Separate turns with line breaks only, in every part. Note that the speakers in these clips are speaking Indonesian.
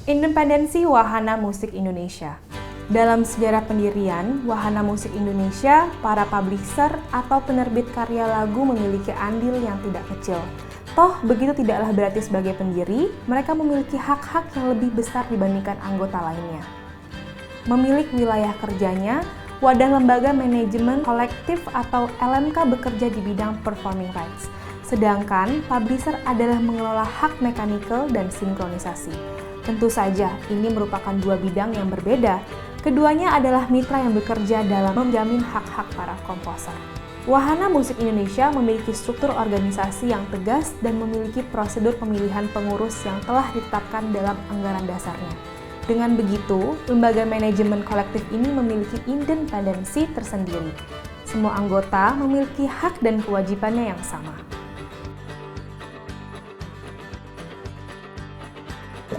Independensi Wahana Musik Indonesia. Dalam sejarah pendirian Wahana Musik Indonesia, para publisher atau penerbit karya lagu memiliki andil yang tidak kecil. Toh, begitu tidaklah berarti sebagai pendiri, mereka memiliki hak-hak yang lebih besar dibandingkan anggota lainnya. Memilik wilayah kerjanya, wadah lembaga manajemen kolektif atau LMK bekerja di bidang performing rights. Sedangkan publisher adalah mengelola hak mekanikal dan sinkronisasi. Tentu saja, ini merupakan dua bidang yang berbeda. Keduanya adalah mitra yang bekerja dalam menjamin hak-hak para komposer. Wahana Musik Indonesia memiliki struktur organisasi yang tegas dan memiliki prosedur pemilihan pengurus yang telah ditetapkan dalam anggaran dasarnya. Dengan begitu, lembaga manajemen kolektif ini memiliki independensi tersendiri. Semua anggota memiliki hak dan kewajibannya yang sama.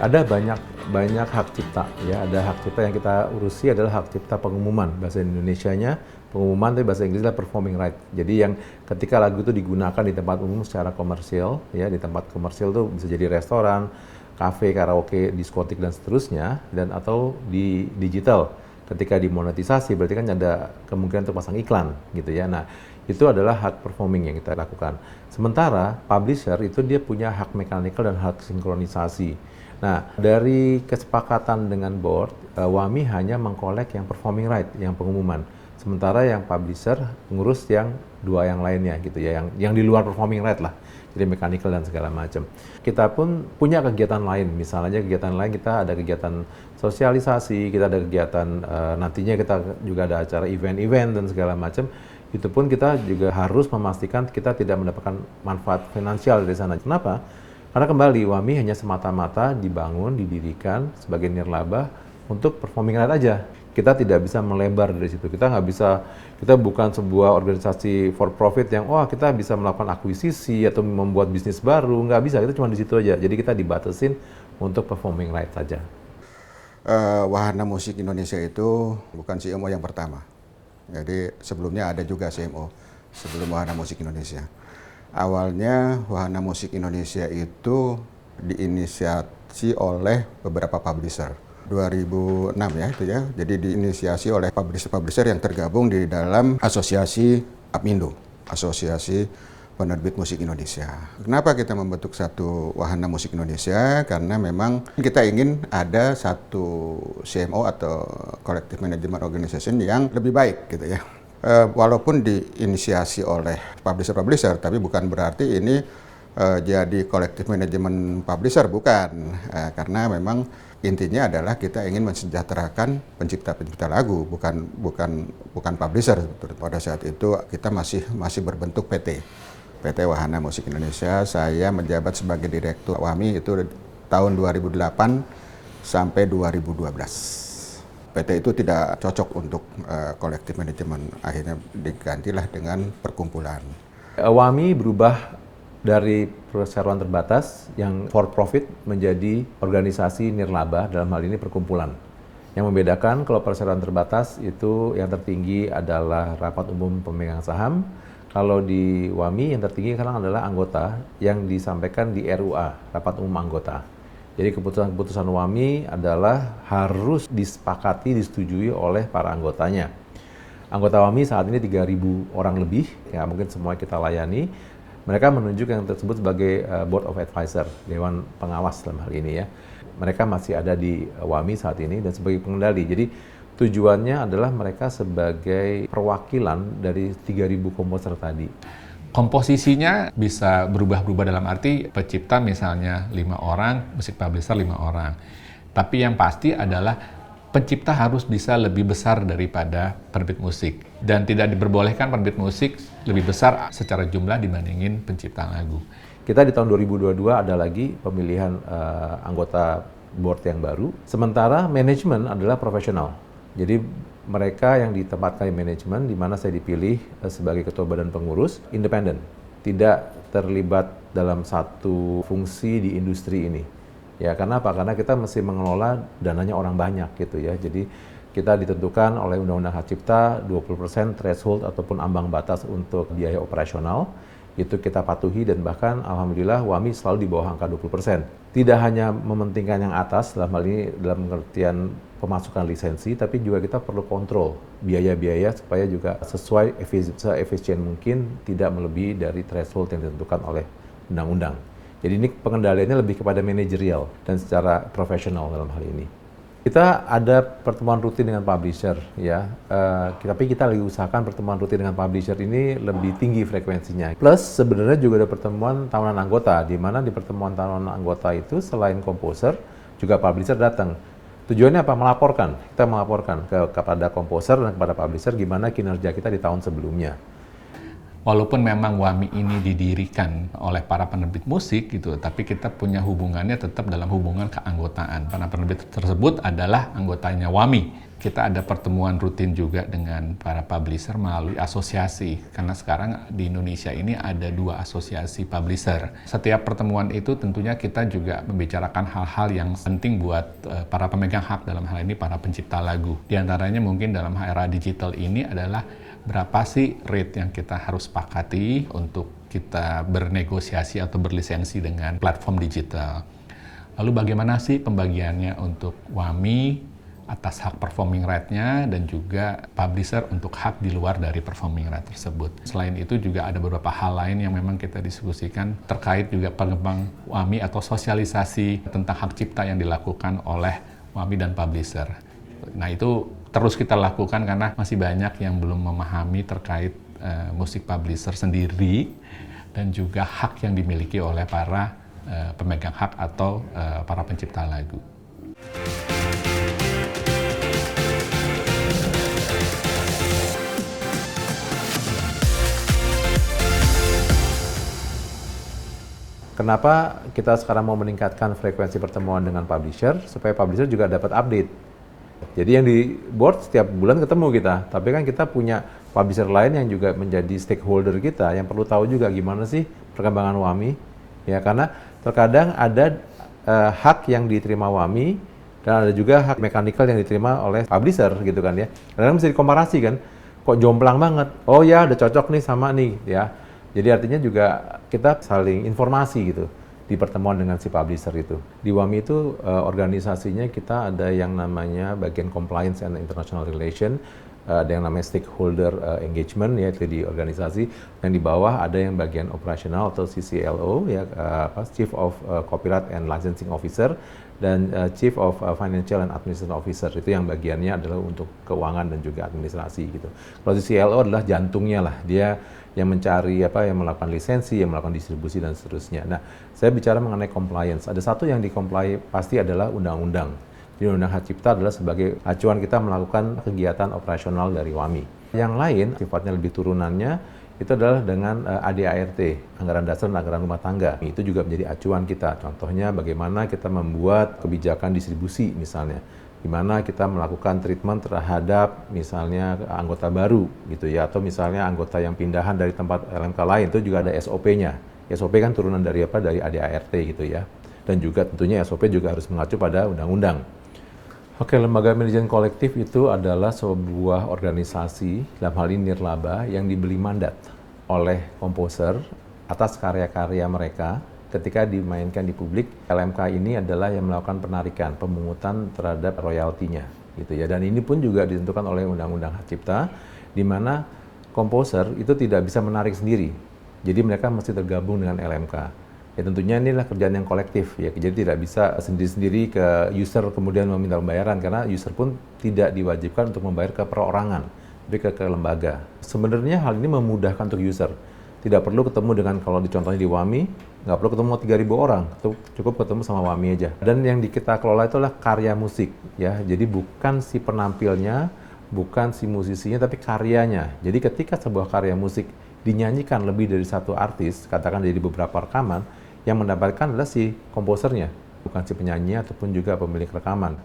Ada banyak hak cipta, ya. Ada hak cipta yang kita urusi adalah hak cipta pengumuman, bahasa Indonesianya pengumuman, tapi bahasa Inggrisnya performing right. Jadi yang ketika lagu itu digunakan di tempat umum secara komersial, ya, di tempat komersial itu bisa jadi restoran, kafe, karaoke, diskotik dan seterusnya, dan atau di digital. Ketika dimonetisasi berarti kan ada kemungkinan untuk pasang iklan, gitu ya. Nah, itu adalah hak performing yang kita lakukan. Sementara publisher itu dia punya hak mechanical dan hak sinkronisasi. Nah, dari kesepakatan dengan board, WAMI hanya mengkolek yang performing right, yang pengumuman. Sementara yang publisher ngurus yang dua yang lainnya gitu ya, yang di luar performing right lah. Jadi mechanical dan segala macam. Kita pun punya kegiatan lain, misalnya kegiatan lain kita ada kegiatan sosialisasi, kita ada kegiatan nantinya kita juga ada acara event-event dan segala macam. Itu pun kita juga harus memastikan kita tidak mendapatkan manfaat finansial dari sana. Kenapa? Karena kembali, WAMI hanya semata-mata dibangun, didirikan sebagai nirlaba untuk performing right aja. Kita tidak bisa melebar dari situ. Kita nggak bisa, kita bukan sebuah organisasi for profit yang, kita bisa melakukan akuisisi atau membuat bisnis baru. Nggak bisa, itu cuma di situ aja. Jadi kita dibatasin untuk performing right saja.
Wahana Musik Indonesia itu bukan CMO yang pertama. Jadi sebelumnya ada juga CMO sebelum Wahana Musik Indonesia. Awalnya Wahana Musik Indonesia itu diinisiasi oleh beberapa publisher. 2006 ya itu ya. Jadi diinisiasi oleh publisher-publisher yang tergabung di dalam asosiasi APMINDO, Asosiasi Penerbit Musik Indonesia. Kenapa kita membentuk satu Wahana Musik Indonesia? Karena memang kita ingin ada satu CMO atau Collective Management Organization yang lebih baik gitu ya. Walaupun diinisiasi oleh publisher-publisher, tapi bukan berarti ini jadi collective management publisher, bukan. Karena memang intinya adalah kita ingin mensejahterakan pencipta-pencipta lagu, bukan publisher. Pada saat itu kita masih berbentuk PT Wahana Musik Indonesia. Saya menjabat sebagai direktur WAMI itu tahun 2008 sampai 2012. PT itu tidak cocok untuk collective management, akhirnya digantilah dengan perkumpulan.
WAMI berubah dari perseroan terbatas yang for profit menjadi organisasi nirlaba, dalam hal ini perkumpulan. Yang membedakan kalau perseroan terbatas itu yang tertinggi adalah rapat umum pemegang saham, kalau di WAMI yang tertinggi sekarang adalah anggota yang disampaikan di RUA, rapat umum anggota. Jadi keputusan-keputusan WAMI adalah harus disepakati, disetujui oleh para anggotanya. Anggota WAMI saat ini 3.000 orang lebih, ya mungkin semua kita layani. Mereka menunjuk yang tersebut sebagai Board of Advisor, Dewan Pengawas dalam hal ini ya. Mereka masih ada di WAMI saat ini dan sebagai pengendali. Jadi tujuannya adalah mereka sebagai perwakilan dari 3.000 komposer tadi.
Komposisinya bisa berubah-berubah dalam arti pencipta misalnya 5 orang, musik publisher 5 orang. Tapi yang pasti adalah pencipta harus bisa lebih besar daripada penerbit musik. Dan tidak diperbolehkan penerbit musik lebih besar secara jumlah dibandingin pencipta lagu.
Kita di tahun 2022 ada lagi pemilihan anggota board yang baru. Sementara manajemen adalah profesional. Jadi mereka yang ditempatkan di manajemen, di mana saya dipilih sebagai ketua badan pengurus, independen. Tidak terlibat dalam satu fungsi di industri ini. Ya, karena apa? Karena kita mesti mengelola dananya orang banyak gitu ya. Jadi kita ditentukan oleh Undang-Undang Hak Cipta 20% threshold ataupun ambang batas untuk biaya operasional. Itu kita patuhi dan bahkan alhamdulillah WAMI selalu di bawah angka 20%. Tidak hanya mementingkan yang atas dalam hal ini dalam pengertian pemasukan lisensi, tapi juga kita perlu kontrol biaya-biaya supaya juga sesuai efisien mungkin, tidak melebihi dari threshold yang ditentukan oleh undang-undang. Jadi ini pengendaliannya lebih kepada manajerial dan secara profesional dalam hal ini. Kita ada pertemuan rutin dengan publisher, ya. Tapi kita lagi usahakan pertemuan rutin dengan publisher ini lebih tinggi frekuensinya. Plus sebenarnya juga ada pertemuan tahunan anggota, di mana di pertemuan tahunan anggota itu selain komposer, juga publisher datang. Tujuannya apa? Melaporkan. Kita melaporkan kepada komposer dan kepada publisher gimana kinerja kita di tahun sebelumnya.
Walaupun memang WAMI ini didirikan oleh para penerbit musik gitu, tapi kita punya hubungannya tetap dalam hubungan keanggotaan. Para penerbit tersebut adalah anggotanya WAMI. Kita ada pertemuan rutin juga dengan para publisher melalui asosiasi, karena sekarang di Indonesia ini ada 2 asosiasi publisher. Setiap pertemuan itu tentunya kita juga membicarakan hal-hal yang penting buat para pemegang hak, dalam hal ini para pencipta lagu. Di antaranya mungkin dalam era digital ini adalah berapa sih rate yang kita harus sepakati untuk kita bernegosiasi atau berlisensi dengan platform digital. Lalu bagaimana sih pembagiannya untuk WAMI atas hak performing right-nya dan juga publisher untuk hak di luar dari performing right tersebut. Selain itu juga ada beberapa hal lain yang memang kita diskusikan terkait juga pengembang WAMI atau sosialisasi tentang hak cipta yang dilakukan oleh WAMI dan publisher. Nah itu terus kita lakukan karena masih banyak yang belum memahami terkait musik publisher sendiri dan juga hak yang dimiliki oleh para pemegang hak atau para pencipta lagu.
Kenapa kita sekarang mau meningkatkan frekuensi pertemuan dengan publisher, supaya publisher juga dapat update. Jadi yang di board setiap bulan ketemu kita, tapi kan kita punya publisher lain yang juga menjadi stakeholder kita, yang perlu tahu juga gimana sih perkembangan WAMI. Ya, karena terkadang ada hak yang diterima WAMI, dan ada juga hak mekanikal yang diterima oleh publisher gitu kan ya. Kadang bisa dikomparasi kan, kok jomplang banget, oh ya udah cocok nih sama nih ya. Jadi artinya juga kita saling informasi gitu di pertemuan dengan si publisher itu. Di WAMI itu organisasinya kita ada yang namanya bagian compliance and international relation, ada yang namanya stakeholder engagement ya itu di organisasi, yang di bawah ada yang bagian operasional atau CCLO ya Chief of Copyright and Licensing Officer dan Chief of Financial and Administration Officer, itu yang bagiannya adalah untuk keuangan dan juga administrasi gitu. Kalau CCLO adalah jantungnya lah, dia yang mencari yang melakukan lisensi, yang melakukan distribusi dan seterusnya. Nah, saya bicara mengenai compliance. Ada satu yang di-comply pasti adalah undang-undang. Jadi Undang-Undang Hak Cipta adalah sebagai acuan kita melakukan kegiatan operasional dari WAMI. Yang lain, sifatnya lebih turunannya, itu adalah dengan ADART, Anggaran Dasar dan Anggaran Rumah Tangga. Itu juga menjadi acuan kita. Contohnya bagaimana kita membuat kebijakan distribusi misalnya, di mana kita melakukan treatment terhadap misalnya anggota baru gitu ya, atau misalnya anggota yang pindahan dari tempat LMK lain, itu juga ada SOP-nya. SOP kan turunan dari Dari ADART gitu ya. Dan juga tentunya SOP juga harus mengacu pada undang-undang. Oke, Lembaga Manajemen Kolektif itu adalah sebuah organisasi, dalam hal ini nirlaba, yang diberi mandat oleh komposer atas karya-karya mereka. Ketika dimainkan di publik, LMK ini adalah yang melakukan penarikan, pemungutan terhadap royaltinya, gitu ya. Dan ini pun juga ditentukan oleh Undang-Undang Hak Cipta, di mana komposer itu tidak bisa menarik sendiri. Jadi mereka mesti tergabung dengan LMK. Ya tentunya inilah kerjaan yang kolektif ya. Jadi tidak bisa sendiri-sendiri ke user kemudian meminta pembayaran, karena user pun tidak diwajibkan untuk membayar ke perorangan, tapi ke lembaga. Sebenarnya hal ini memudahkan untuk user. Tidak perlu ketemu dengan, kalau contohnya di WAMI, nggak perlu ketemu 3.000 orang, cukup ketemu sama WAMI aja. Dan yang kita kelola itu adalah karya musik, ya. Jadi bukan si penampilnya, bukan si musisinya, tapi karyanya. Jadi ketika sebuah karya musik dinyanyikan lebih dari satu artis, katakan dari beberapa rekaman, yang mendapatkan adalah si komposernya, bukan si penyanyi ataupun juga pemilik rekaman.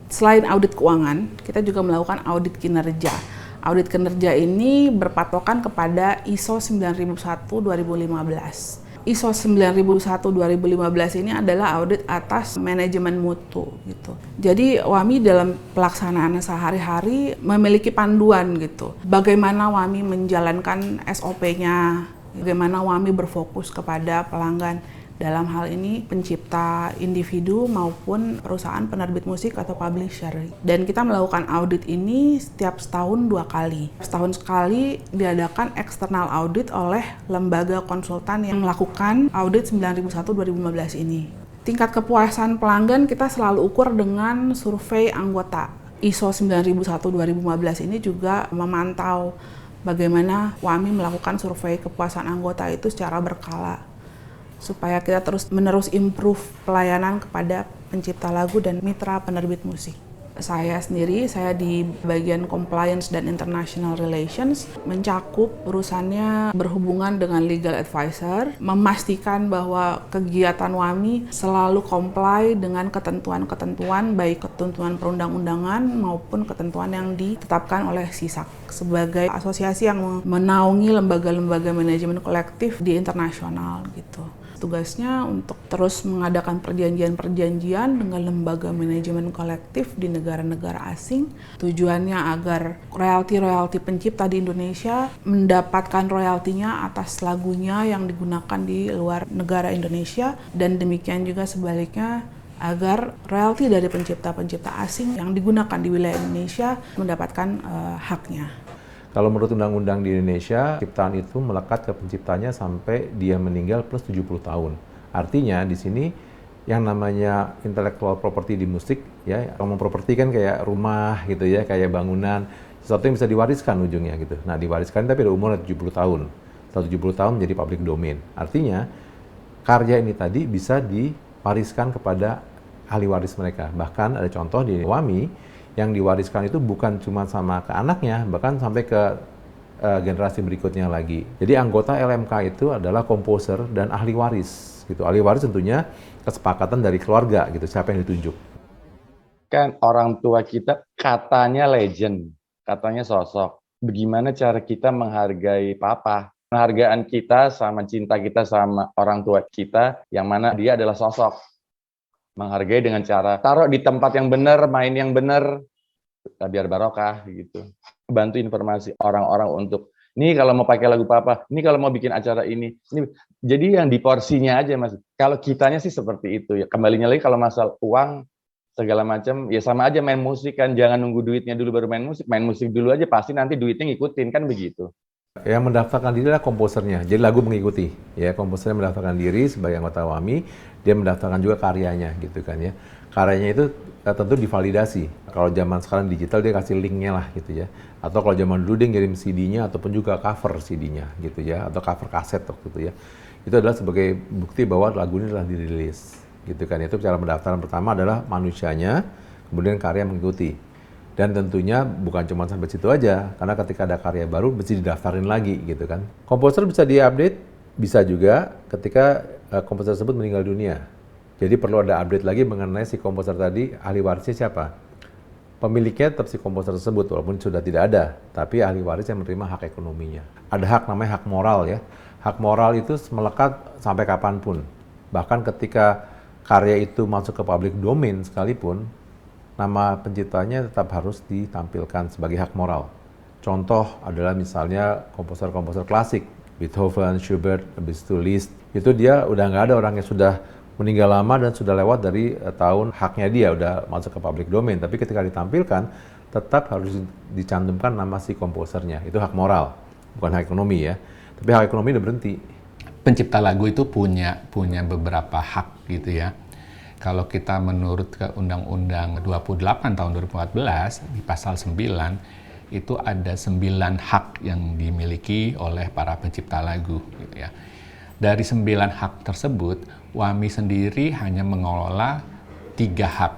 Selain audit keuangan, kita juga melakukan audit kinerja. Audit kinerja ini berpatokan kepada ISO 9001-2015. ISO 9001-2015 ini adalah audit atas manajemen mutu gitu. Jadi WAMI dalam pelaksanaan sehari-hari memiliki panduan gitu. Bagaimana WAMI menjalankan SOP-nya, bagaimana WAMI berfokus kepada pelanggan. Dalam hal ini pencipta individu maupun perusahaan penerbit musik atau publisher. Dan kita melakukan audit ini setiap setahun 2 kali. Setahun sekali diadakan external audit oleh lembaga konsultan yang melakukan audit 9001-2015 ini. Tingkat kepuasan pelanggan kita selalu ukur dengan survei anggota. ISO 9001-2015 ini juga memantau bagaimana WAMI melakukan survei kepuasan anggota itu secara berkala, supaya kita terus-menerus improve pelayanan kepada pencipta lagu dan mitra penerbit musik. Saya sendiri, saya di bagian compliance dan international relations, mencakup urusannya berhubungan dengan legal advisor, memastikan bahwa kegiatan WAMI selalu comply dengan ketentuan-ketentuan, baik ketentuan perundang-undangan maupun ketentuan yang ditetapkan oleh SISAK sebagai asosiasi yang menaungi lembaga-lembaga manajemen kolektif di internasional gitu. Tugasnya untuk terus mengadakan perjanjian-perjanjian dengan lembaga manajemen kolektif di negara-negara asing. Tujuannya agar royalti pencipta di Indonesia mendapatkan royaltinya atas lagunya yang digunakan di luar negara Indonesia, dan demikian juga sebaliknya agar royalti dari pencipta-pencipta asing yang digunakan di wilayah Indonesia mendapatkan haknya.
Kalau menurut undang-undang di Indonesia, ciptaan itu melekat ke penciptanya sampai dia meninggal plus 70 tahun. Artinya di sini yang namanya intellectual property di musik, ya, ngomong properti kan kayak rumah gitu ya, kayak bangunan, sesuatu yang bisa diwariskan ujungnya gitu. Nah, diwariskan tapi ada umurnya 70 tahun. Setelah 70 tahun menjadi public domain. Artinya karya ini tadi bisa diwariskan kepada ahli waris mereka. Bahkan ada contoh di WAMI yang diwariskan itu bukan cuma sama ke anaknya, bahkan sampai ke generasi berikutnya lagi. Jadi anggota LMK itu adalah komposer dan ahli waris gitu. Ahli waris tentunya kesepakatan dari keluarga gitu, siapa yang ditunjuk.
Kan orang tua kita katanya legend, katanya sosok. Bagaimana cara kita menghargai papa? Penghargaan kita sama cinta kita sama orang tua kita, yang mana dia adalah sosok. Menghargai dengan cara taruh di tempat yang benar, main yang benar, biar barokah gitu. Bantu informasi orang-orang untuk ini kalau mau pakai lagu papa, ini kalau mau bikin acara ini. Jadi yang di porsinya aja Mas. Kalau kitanya sih seperti itu ya. Kembalinya lagi kalau masalah uang segala macam ya sama aja main musik kan, jangan nunggu duitnya dulu baru main musik. Main musik dulu aja pasti nanti duitnya ngikutin kan begitu.
Yang mendaftarkan diri adalah komposernya, jadi lagu mengikuti. Ya, komposernya mendaftarkan diri sebagai anggota WAMI, dia mendaftarkan juga karyanya, gitu kan ya. Karyanya itu tentu divalidasi. Kalau zaman sekarang digital dia kasih linknya lah, gitu ya. Atau kalau zaman dulu dia ngirim CD-nya ataupun juga cover CD-nya, gitu ya, atau cover kaset gitu ya. Itu adalah sebagai bukti bahwa lagu ini telah dirilis, gitu kan. Itu cara pendaftaran pertama adalah manusianya, kemudian karya mengikuti. Dan tentunya bukan cuma sampai situ aja, karena ketika ada karya baru mesti didaftarin lagi gitu kan. Komposer bisa diupdate, bisa juga ketika komposer tersebut meninggal dunia. Jadi perlu ada update lagi mengenai si komposer tadi, ahli warisnya siapa. Pemiliknya tetap si komposer tersebut, walaupun sudah tidak ada, tapi ahli waris yang menerima hak ekonominya. Ada hak namanya hak moral ya. Hak moral itu melekat sampai kapanpun. Bahkan ketika karya itu masuk ke public domain sekalipun, nama penciptanya tetap harus ditampilkan sebagai hak moral. Contoh adalah misalnya komposer-komposer klasik, Beethoven, Schubert, habis itu Liszt. Itu dia udah nggak ada orang yang sudah meninggal lama dan sudah lewat dari tahun haknya dia, udah masuk ke public domain. Tapi ketika ditampilkan, tetap harus dicantumkan nama si komposernya. Itu hak moral, bukan hak ekonomi ya. Tapi hak ekonomi udah berhenti.
Pencipta lagu itu punya beberapa hak gitu ya. Kalau kita menurut ke Undang-Undang 28 tahun 2014 di pasal 9 itu ada 9 hak yang dimiliki oleh para pencipta lagu gitu ya. Dari 9 hak tersebut, WAMI sendiri hanya mengelola 3 hak.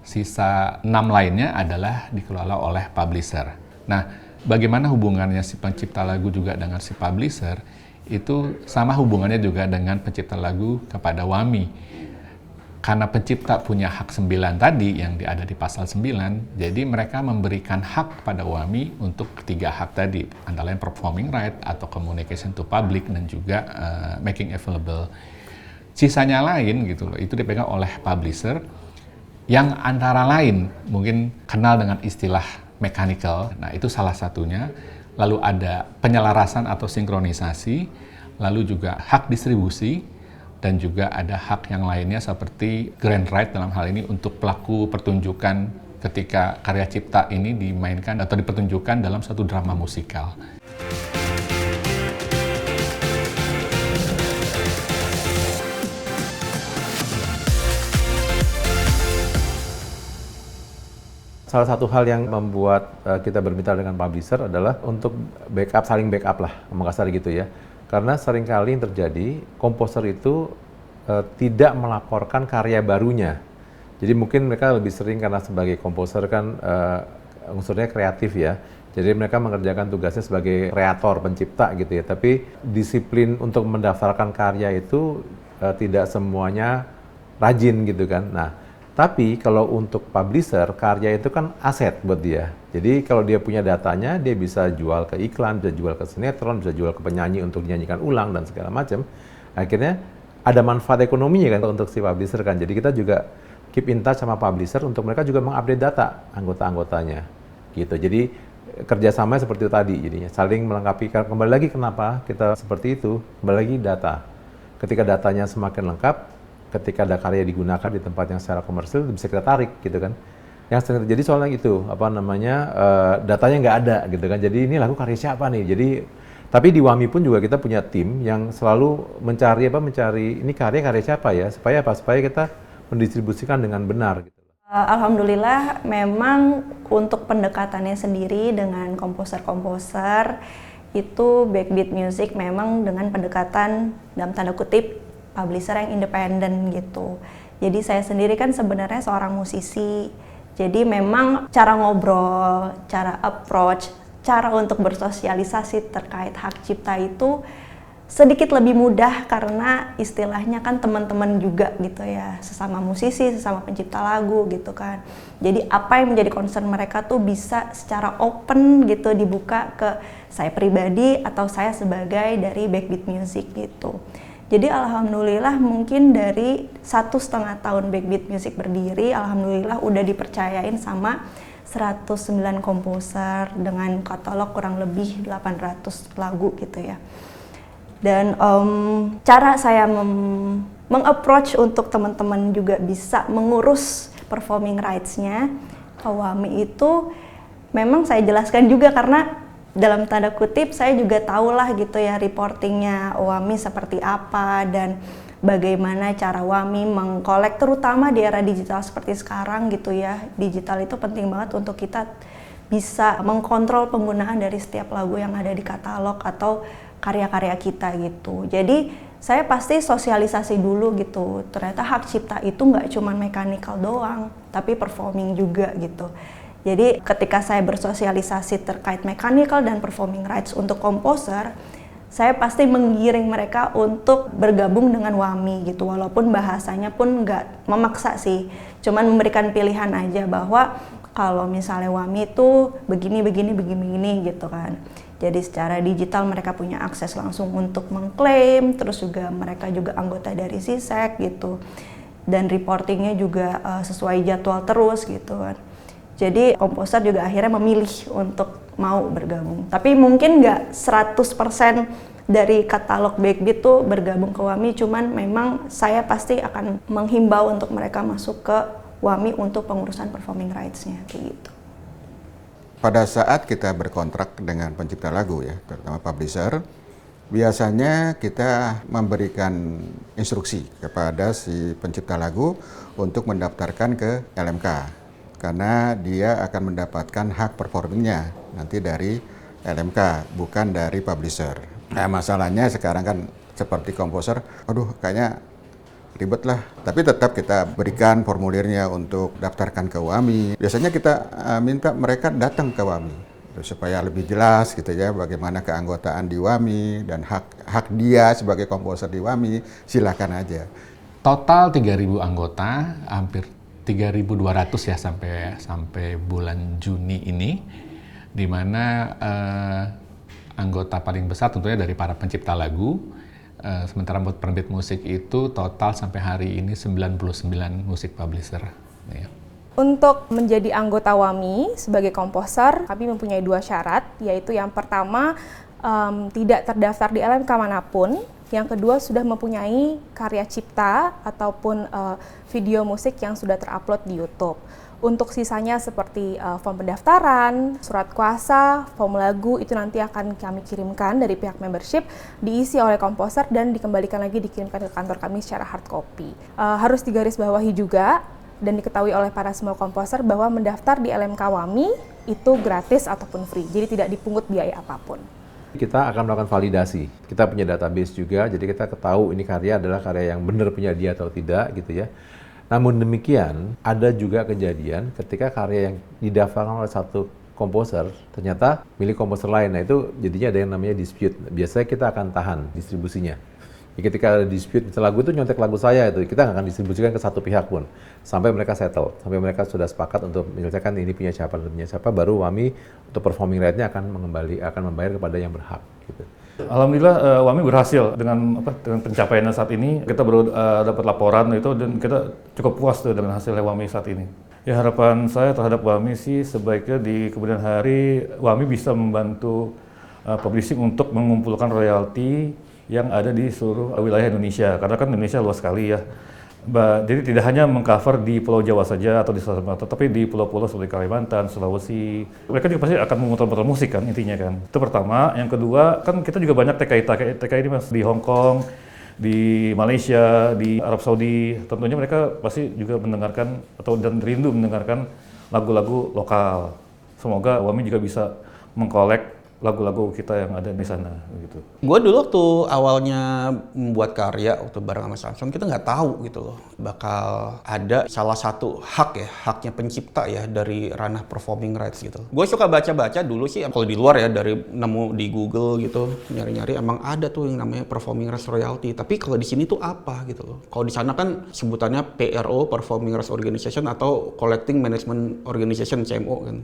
Sisa 6 lainnya adalah dikelola oleh publisher. Nah, bagaimana hubungannya si pencipta lagu juga dengan si publisher? Itu sama hubungannya juga dengan pencipta lagu kepada WAMI. Karena pencipta punya hak 9 tadi yang ada di pasal 9, jadi mereka memberikan hak pada WAMI untuk 3 hak tadi, antara lain performing right atau communication to public dan juga making available. Sisanya lain gitu loh, itu dipegang oleh publisher yang antara lain mungkin kenal dengan istilah mechanical. Nah, itu salah satunya. Lalu ada penyelarasan atau sinkronisasi, lalu juga hak distribusi, dan juga ada hak yang lainnya seperti grant right dalam hal ini untuk pelaku pertunjukan ketika karya cipta ini dimainkan atau dipertunjukkan dalam suatu drama musikal.
Salah satu hal yang membuat kita bermitra dengan publisher adalah untuk backup, saling backup lah, ngomong kasar gitu ya. Karena seringkali yang terjadi, komposer itu tidak melaporkan karya barunya. Jadi mungkin mereka lebih sering karena sebagai komposer kan unsurnya kreatif ya. Jadi mereka mengerjakan tugasnya sebagai kreator, pencipta gitu ya. Tapi disiplin untuk mendaftarkan karya itu tidak semuanya rajin gitu kan. Nah, tapi kalau untuk publisher, karya itu kan aset buat dia. Jadi kalau dia punya datanya, dia bisa jual ke iklan, bisa jual ke sinetron, bisa jual ke penyanyi untuk dinyanyikan ulang dan segala macam. Akhirnya ada manfaat ekonominya kan untuk si publisher kan. Jadi kita juga keep in touch sama publisher untuk mereka juga mengupdate data anggota-anggotanya gitu. Jadi kerjasamanya seperti itu tadi, jadinya saling melengkapi. Kembali lagi kenapa kita seperti itu? Kembali lagi data. Ketika datanya semakin lengkap, ketika ada karya digunakan di tempat yang secara komersil bisa kita tarik gitu kan. Yang sering terjadi soalnya itu datanya nggak ada gitu kan. Jadi ini lagu karya siapa nih? Jadi tapi di WAMI pun juga kita punya tim yang selalu mencari ini karya siapa ya, supaya kita mendistribusikan dengan benar gitu.
Alhamdulillah memang untuk pendekatannya sendiri dengan komposer-komposer itu Backbeat Music memang dengan pendekatan dalam tanda kutip publisher yang independen gitu. Jadi saya sendiri kan sebenarnya seorang musisi. Jadi memang cara ngobrol, cara approach, cara untuk bersosialisasi terkait hak cipta itu sedikit lebih mudah karena istilahnya kan teman-teman juga gitu ya, sesama musisi, sesama pencipta lagu gitu kan. Jadi apa yang menjadi concern mereka tuh bisa secara open gitu dibuka ke saya pribadi atau saya sebagai dari Backbeat Music gitu. Jadi alhamdulillah mungkin dari 1,5 tahun Backbeat Music berdiri, alhamdulillah udah dipercayain sama 109 komposer dengan katalog kurang lebih 800 lagu gitu ya. Dan cara saya meng-approach untuk teman-teman juga bisa mengurus performing rights-nya ke WAMI itu memang saya jelaskan juga karena dalam tanda kutip saya juga tahulah gitu ya reportingnya WAMI seperti apa dan bagaimana cara WAMI mengkolek terutama di era digital seperti sekarang gitu ya. Digital itu penting banget untuk kita bisa mengkontrol penggunaan dari setiap lagu yang ada di katalog atau karya-karya kita gitu. Jadi saya pasti sosialisasi dulu gitu. Ternyata hak cipta itu nggak cuma mechanical doang, tapi performing juga gitu. Jadi ketika saya bersosialisasi terkait mechanical dan performing rights untuk komposer, saya pasti menggiring mereka untuk bergabung dengan WAMI gitu. Walaupun bahasanya pun nggak memaksa sih, cuman memberikan pilihan aja bahwa kalau misalnya WAMI itu begini gitu kan. Jadi secara digital mereka punya akses langsung untuk mengklaim, terus juga mereka juga anggota dari SISEC gitu. Dan reportingnya juga sesuai jadwal terus gitu kan. Jadi komposer juga akhirnya memilih untuk mau bergabung. Tapi mungkin nggak 100% dari katalog Backbeat tuh bergabung ke WAMI, cuman memang saya pasti akan menghimbau untuk mereka masuk ke WAMI untuk pengurusan performing rights-nya kayak gitu.
Pada saat kita berkontrak dengan pencipta lagu ya, terutama publisher, biasanya kita memberikan instruksi kepada si pencipta lagu untuk mendaftarkan ke LMK. Karena dia akan mendapatkan hak performingnya nanti dari LMK, bukan dari publisher. Nah, masalahnya sekarang kan seperti komposer, aduh kayaknya ribet lah. Tapi tetap kita berikan formulirnya untuk daftarkan ke WAMI. Biasanya kita minta mereka datang ke WAMI supaya lebih jelas gitu ya bagaimana keanggotaan di WAMI dan hak dia sebagai komposer di WAMI. Silakan aja.
Total 3.000 anggota, hampir 3.200 ya sampai bulan Juni ini, di mana anggota paling besar tentunya dari para pencipta lagu. Sementara buat penerbit musik itu total sampai hari ini 99 musik publisher. Ya.
Untuk menjadi anggota WAMI sebagai komposer, kami mempunyai 2 syarat, yaitu yang pertama tidak terdaftar di LMK manapun, yang kedua sudah mempunyai karya cipta ataupun video musik yang sudah terupload di YouTube. Untuk sisanya seperti form pendaftaran, surat kuasa, form lagu itu nanti akan kami kirimkan dari pihak membership, diisi oleh komposer dan dikembalikan lagi dikirimkan ke kantor kami secara hard copy. Harus digarisbawahi juga dan diketahui oleh para semua komposer bahwa mendaftar di LMK WAMI itu gratis ataupun free, jadi tidak dipungut biaya apapun.
Kita akan melakukan validasi. Kita punya database juga, jadi kita tahu ini karya adalah karya yang benar punya dia atau tidak gitu ya. Namun demikian, ada juga kejadian ketika karya yang didaftarkan oleh satu komposer ternyata milik komposer lain. Nah itu jadinya ada yang namanya dispute. Biasanya kita akan tahan distribusinya. Jadi ketika ada dispute, misalnya lagu itu nyontek lagu saya, itu kita nggak akan distribusikan ke satu pihak pun sampai mereka settle, sampai mereka sudah sepakat untuk menyelesaikan ini punya siapa, baru WAMI untuk performing right-nya akan membayar kepada yang berhak. Gitu.
Alhamdulillah WAMI berhasil dengan pencapaiannya saat ini. Kita baru dapat laporan itu dan kita cukup puas tuh dengan hasilnya WAMI saat ini. Ya harapan saya terhadap WAMI sih sebaiknya di kemudian hari WAMI bisa membantu publishing untuk mengumpulkan royalti yang ada di seluruh wilayah Indonesia, karena kan Indonesia luas sekali ya. Jadi tidak hanya mengcover di Pulau Jawa saja atau di Sumatera, tapi di pulau-pulau seperti Kalimantan, Sulawesi. Mereka juga pasti akan memutar-mutar musik kan intinya kan. Itu pertama. Yang kedua kan kita juga banyak TKI ini mas di Hong Kong, di Malaysia, di Arab Saudi. Tentunya mereka pasti juga mendengarkan dan rindu mendengarkan lagu-lagu lokal. Semoga WAMI juga bisa mengkolek lagu-lagu kita yang ada di sana gitu.
Gue dulu waktu awalnya membuat karya waktu bareng sama Samson, kita nggak tahu gitu loh bakal ada salah satu haknya pencipta ya dari ranah performing rights gitu. Gue suka baca-baca dulu sih kalau di luar ya, dari nemu di Google gitu nyari-nyari emang ada tuh yang namanya performing rights royalty. Tapi kalau di sini tuh apa gitu loh? Kalau di sana kan sebutannya PRO, performing rights organization, atau collecting management organization CMO kan.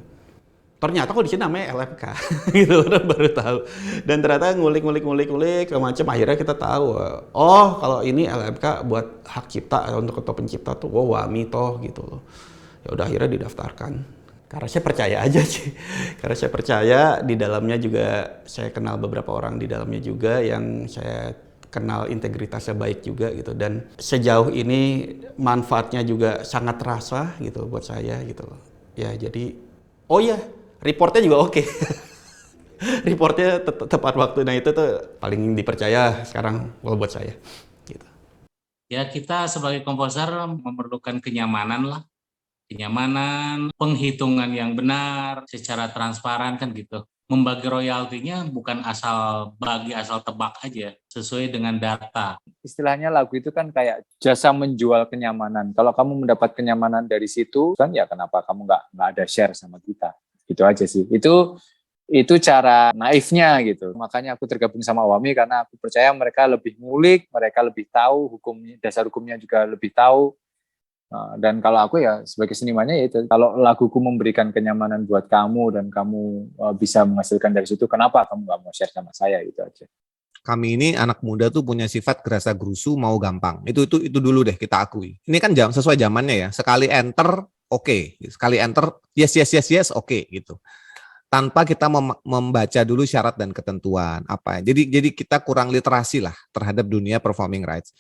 Ternyata kok di sini namanya LMK gitu, baru tahu. Dan ternyata ngulik macam akhirnya kita tahu, oh kalau ini LMK buat hak cipta untuk ketua pencipta tuh, WAMI toh gitu loh. Ya udah akhirnya didaftarkan. Karena saya percaya aja sih. Karena saya percaya di dalamnya juga saya kenal beberapa orang di dalamnya juga yang saya kenal integritasnya baik juga gitu, dan sejauh ini manfaatnya juga sangat terasa gitu buat saya gitu loh. Ya jadi oh ya, reportnya juga oke. Reportnya tepat waktu. Nah itu tuh paling dipercaya sekarang buat saya. Gitu.
Ya kita sebagai komposer memerlukan kenyamanan lah. Kenyamanan, penghitungan yang benar, secara transparan kan gitu. Membagi royaltinya bukan asal bagi, asal tebak aja, sesuai dengan data.
Istilahnya lagu itu kan kayak jasa menjual kenyamanan. Kalau kamu mendapat kenyamanan dari situ, kan ya kenapa kamu nggak ada share sama kita? Gitu aja sih. Itu cara naifnya gitu. Makanya aku tergabung sama WAMI karena aku percaya mereka lebih ngulik, mereka lebih tahu hukumnya, dasar hukumnya juga lebih tahu. Dan kalau aku ya sebagai senimannya ya itu, kalau laguku memberikan kenyamanan buat kamu dan kamu bisa menghasilkan dari situ, kenapa kamu nggak mau share sama saya, gitu aja.
Kami ini anak muda tuh punya sifat gerasa gerusu, mau gampang. Itu dulu deh kita akui. Ini kan sesuai zamannya ya. Sekali enter oke. Sekali enter yes oke gitu. Tanpa kita membaca dulu syarat dan ketentuan apa. Jadi kita kurang literasi lah terhadap dunia performing rights.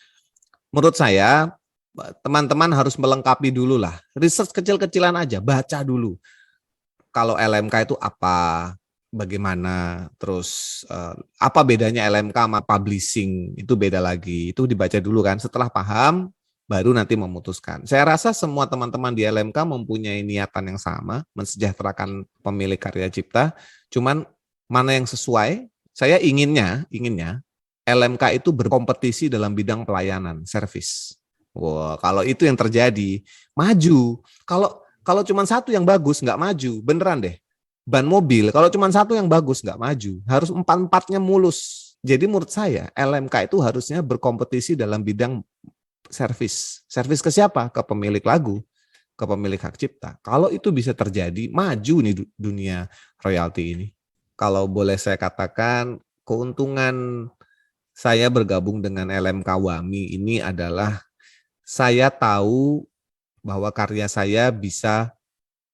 Menurut saya teman-teman harus melengkapi dulu lah. Research kecil-kecilan aja, baca dulu. Kalau LMK itu apa? Bagaimana, terus apa bedanya LMK sama publishing, itu beda lagi, itu dibaca dulu kan, setelah paham baru nanti memutuskan. Saya rasa semua teman-teman di LMK mempunyai niatan yang sama, mensejahterakan pemilik karya cipta, cuman mana yang sesuai, saya inginnya LMK itu berkompetisi dalam bidang pelayanan, service. Wah, kalau itu yang terjadi, maju. Kalau cuma satu yang bagus, nggak maju. Beneran deh. Ban mobil, kalau cuma satu yang bagus, nggak maju. Harus empat-empatnya mulus. Jadi menurut saya, LMK itu harusnya berkompetisi dalam bidang service. Service ke siapa? Ke pemilik lagu, ke pemilik hak cipta. Kalau itu bisa terjadi, maju nih dunia royalti ini. Kalau boleh saya katakan, keuntungan saya bergabung dengan LMK WAMI ini adalah saya tahu bahwa karya saya bisa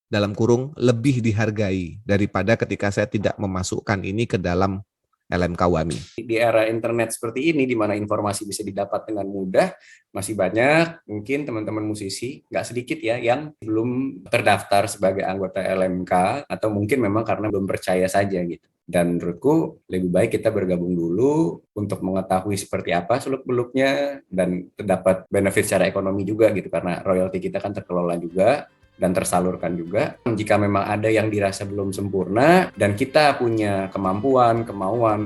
dalam kurung lebih dihargai daripada ketika saya tidak memasukkan ini ke dalam LMK WAMI.
Di era internet seperti ini, di mana informasi bisa didapat dengan mudah, masih banyak mungkin teman-teman musisi, nggak sedikit ya, yang belum terdaftar sebagai anggota LMK, atau mungkin memang karena belum percaya saja gitu. Dan menurutku lebih baik kita bergabung dulu untuk mengetahui seperti apa seluk-beluknya, dan terdapat benefit secara ekonomi juga gitu, karena royalti kita kan terkelola juga dan tersalurkan juga. Jika memang ada yang dirasa belum sempurna dan kita punya kemauan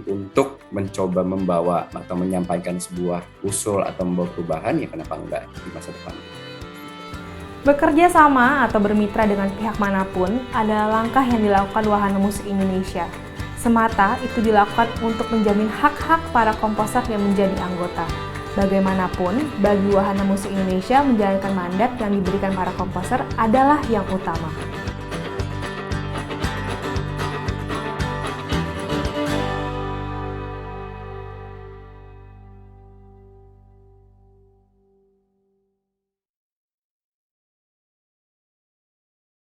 untuk mencoba membawa atau menyampaikan sebuah usul atau membawa perubahan, ya kenapa enggak di masa depan.
Bekerja sama atau bermitra dengan pihak manapun adalah langkah yang dilakukan Wahana Musik Indonesia. Semata itu dilakukan untuk menjamin hak-hak para komposer yang menjadi anggota. Bagaimanapun, bagi Wahana Musik Indonesia menjalankan mandat yang diberikan para komposer adalah yang utama.